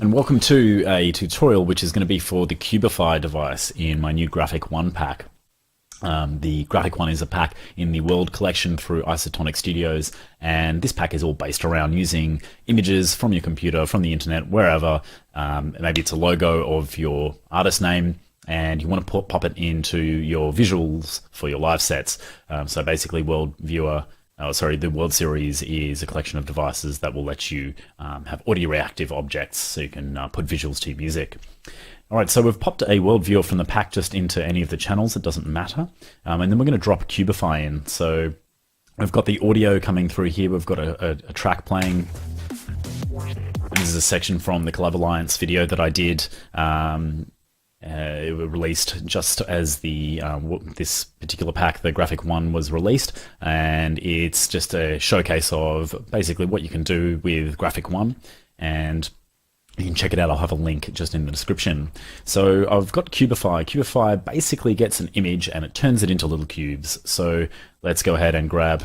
and welcome to a tutorial which is going to be for the Cubify device in my new Graphik ONE pack. The Graphik ONE is a pack in the World collection through Isotonic Studios, and this pack is all based around using images from your computer, from the internet, wherever. Maybe it's a logo of your artist name and you want to pop it into your visuals for your live sets. So basically the World Series is a collection of devices that will let you have audio reactive objects so you can put visuals to your music. Alright, so we've popped a world viewer from the pack just into any of the channels, it doesn't matter. And then we're going to drop Cubify in. So we've got the audio coming through here, we've got a track playing. This is a section from the Collab Alliance video that I did. It was released just as this particular pack, the Graphik ONE, was released, and it's just a showcase of basically what you can do with Graphik ONE, and you can check it out. I'll have a link just in the description. So I've got Cubify. Cubify basically gets an image and it turns it into little cubes. So let's go ahead and grab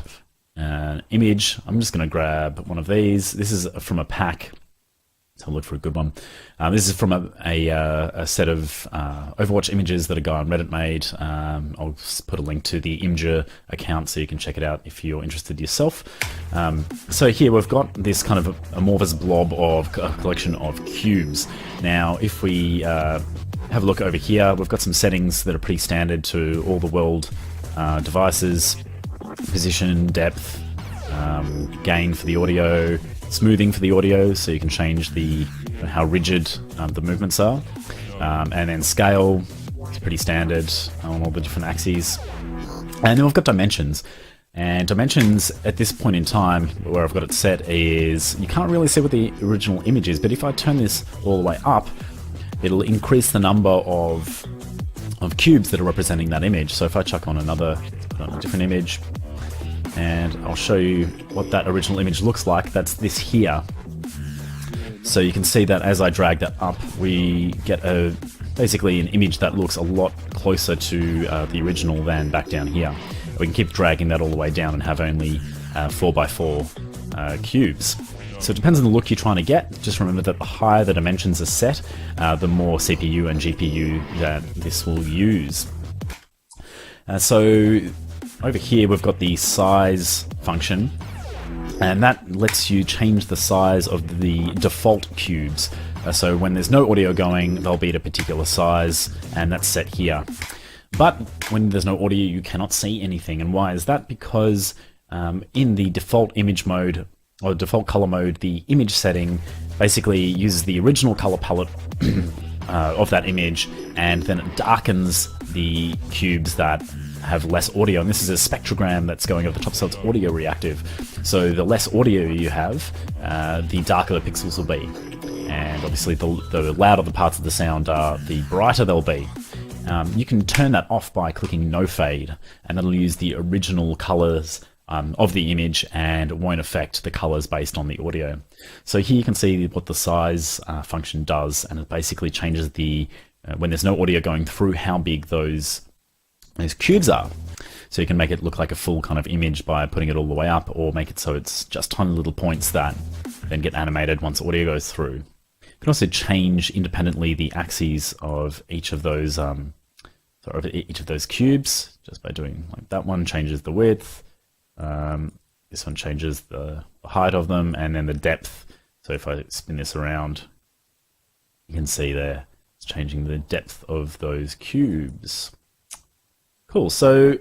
an image. I'm just going to grab one of these. This is from a pack. So look for a good one. This is from a set of Overwatch images that a guy on Reddit made. I'll put a link to the Imgur account so you can check it out if you're interested yourself. So here we've got this kind of amorphous blob of a collection of cubes. Now if we have a look over here, we've got some settings that are pretty standard to all the world devices. Position, depth, gain for the audio, smoothing for the audio, so you can change how rigid the movements are, and then scale is pretty standard on all the different axes. And then we've got dimensions, and dimensions at this point in time where I've got it set is you can't really see what the original image is, but if I turn this all the way up, it'll increase the number of cubes that are representing that image. So if I chuck on put on a different image, and I'll show you what that original image looks like. That's this here. So you can see that as I drag that up, we get basically an image that looks a lot closer to the original than back down here. We can keep dragging that all the way down and have only 4x4 cubes. So it depends on the look you're trying to get. Just remember that the higher the dimensions are set, the more CPU and GPU that this will use. So over here we've got the size function, and that lets you change the size of the default cubes. So when there's no audio going, they'll be at a particular size, and that's set here. But when there's no audio, you cannot see anything. And why is that? Because in the default image mode, or default color mode, the image setting basically uses the original color palette of that image, and then it darkens the cubes that have less audio. And this is a spectrogram that's going over the top, so it's audio reactive. So the less audio you have, the darker the pixels will be. And obviously the louder the parts of the sound are, the brighter they'll be. You can turn that off by clicking no fade, and that'll use the original colors of the image, and it won't affect the colors based on the audio. So here you can see what the size function does, and it basically changes when there's no audio going through, how big those cubes are. So you can make it look like a full kind of image by putting it all the way up, or make it so it's just tiny little points that then get animated once audio goes through. You can also change independently the axes of each of those cubes, just by doing like that one changes the width. This one changes the height of them, and then the depth. So if I spin this around, you can see there it's changing the depth of those cubes. Cool, so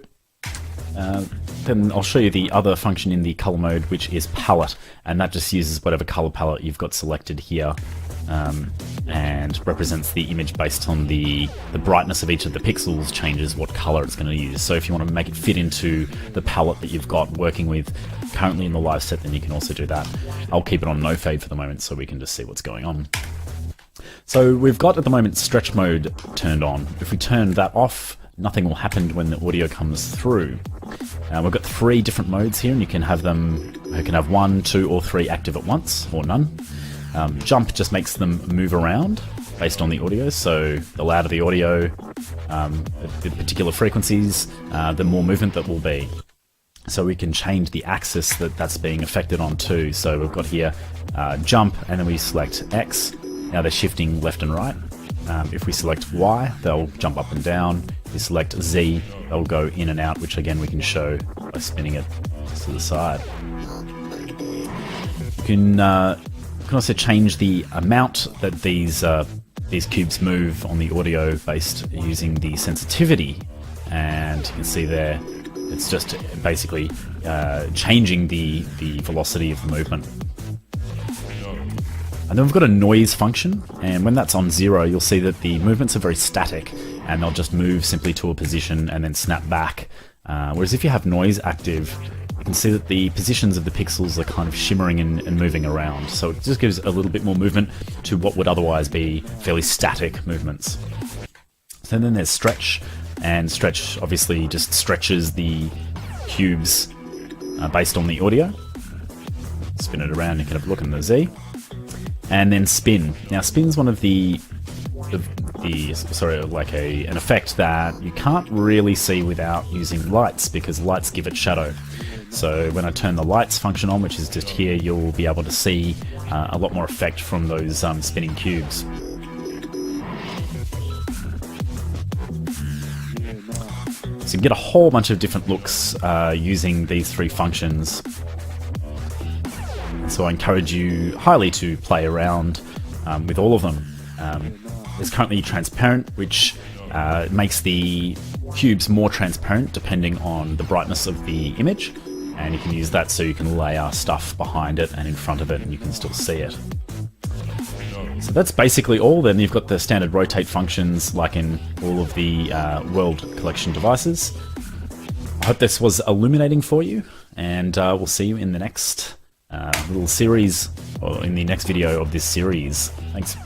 then I'll show you the other function in the color mode, which is palette, and that just uses whatever color palette you've got selected here, and represents the image based on the brightness of each of the pixels, changes what color it's going to use. So if you want to make it fit into the palette that you've got working with currently in the live set, then you can also do that. I'll keep it on no fade for the moment so we can just see what's going on. So we've got at the moment stretch mode turned on. If we turn that off, nothing will happen when the audio comes through. We've got 3 different modes here, and you can have 1, 2, or 3 active at once, or none. Jump just makes them move around based on the audio, so the louder the audio, the particular frequencies, the more movement that will be. So we can change the axis that's being affected on too. So we've got here jump, and then we select X, Now they're shifting left and right. If we select Y, they'll jump up and down. If we select Z, they'll go in and out, which again we can show by spinning it to the side. You can also change the amount that these cubes move on the audio based using the sensitivity, and you can see there it's just basically changing the velocity of the movement. And then we've got a noise function, and when that's on 0, you'll see that the movements are very static and they'll just move simply to a position and then snap back. Whereas if you have noise active, you can see that the positions of the pixels are kind of shimmering and moving around. So it just gives a little bit more movement to what would otherwise be fairly static movements. So then there's stretch, and stretch obviously just stretches the cubes based on the audio. Spin it around, you can have a look in the Z. And then spin. Now spin's one of an effect that you can't really see without using lights, because lights give it shadow. So when I turn the lights function on, which is just here, you'll be able to see a lot more effect from those spinning cubes. So you can get a whole bunch of different looks using these 3 functions. So I encourage you highly to play around with all of them. There's currently transparent, which makes the cubes more transparent depending on the brightness of the image, and you can use that so you can layer stuff behind it and in front of it and you can still see it. So that's basically all. Then you've got the standard rotate functions like in all of the World Collection devices. I hope this was illuminating for you, and we'll see you in the next little series, or in the next video of this series. Thanks.